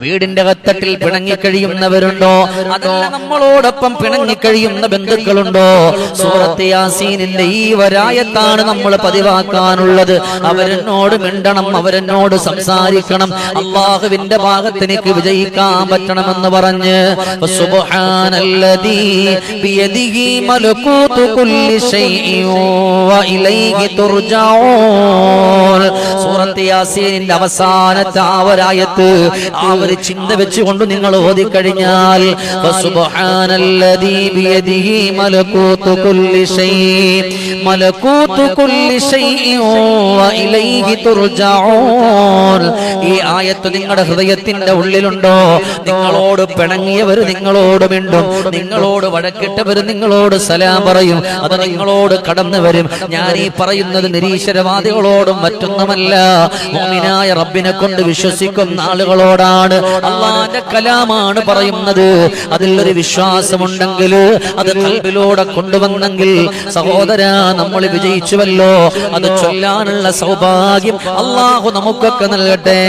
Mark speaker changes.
Speaker 1: വീടിന്റെ കത്തട്ടിൽ പിണങ്ങിക്കഴിയുന്നവരുണ്ടോ? അതല്ല നമ്മളോടൊപ്പം പിണങ്ങിക്കഴിയുന്ന ബന്ധുക്കളുണ്ടോ? സൂറത്ത് യാസീനിന്റെ ഈ വരായത്താണ് നമ്മൾ പതിവാക്കാനുള്ളത്. അവരെന്നോട് മിണ്ടണം, അവരെന്നോട് സംസാരിക്കണം, അല്ലാഹുവിന്റെ ഭാഗത്ത് എനിക്ക് വിജയിക്കാൻ പറ്റണമെന്ന് പറഞ്ഞ് സുബ്ഹാനല്ലദീ ബിയദിഹി മലകൂതു കുല്ലി ശൈഇൻ വ ഇലൈഹി തുർജഊൻ. സൂറത്ത് യാസീനിന്റെ അവസാനത്തെ ആ വരായത്ത് ചിന്ത വെച്ചുകൊണ്ട് നിങ്ങൾ ഓതിക്കഴിഞ്ഞാൽ സുബ്ഹാനല്ലദീ ബിയദിഹി മലകൂതു കുല്ലി ശൈഇൻ മലകൂതു കുല്ലി ശൈഇൻ വ ഇലൈഹി തുർജഊൻ. ഈ ആയത്ത് നിങ്ങളുടെ ഹൃദയത്തിന്റെ ഉള്ളിലുണ്ടോ? നിങ്ങളോട് പിണങ്ങിയവർ നിങ്ങളോട് മിണ്ടും, നിങ്ങളോട് വഴക്കിട്ടവർ നിങ്ങളോട് സലാം പറയും, അത് നിങ്ങളോട് കടന്നു വരും. ഞാൻ ഈ പറയുന്നത് നിരീശ്വരവാദികളോടും മറ്റൊന്നുമല്ല, മുഅ്മിനായ റബ്ബിനെ കൊണ്ട് വിശ്വസിക്കുന്ന ആളുകളോടാണ്. അല്ലാഹുവിന്റെ കലാമാണ് പറയുന്നത്. അതിൽ ഒരു വിശ്വാസമുണ്ടെങ്കിൽ, അത് ഖൽബിലൂടെ കൊണ്ടുവന്നെങ്കിൽ സഹോദരാ, നമ്മൾ വിജയിച്ചുവല്ലോ. അത് ചൊല്ലാനുള്ള സൗഭാഗ്യം അല്ലാഹു നമുക്കൊക്കെ നൽകട്ടെ.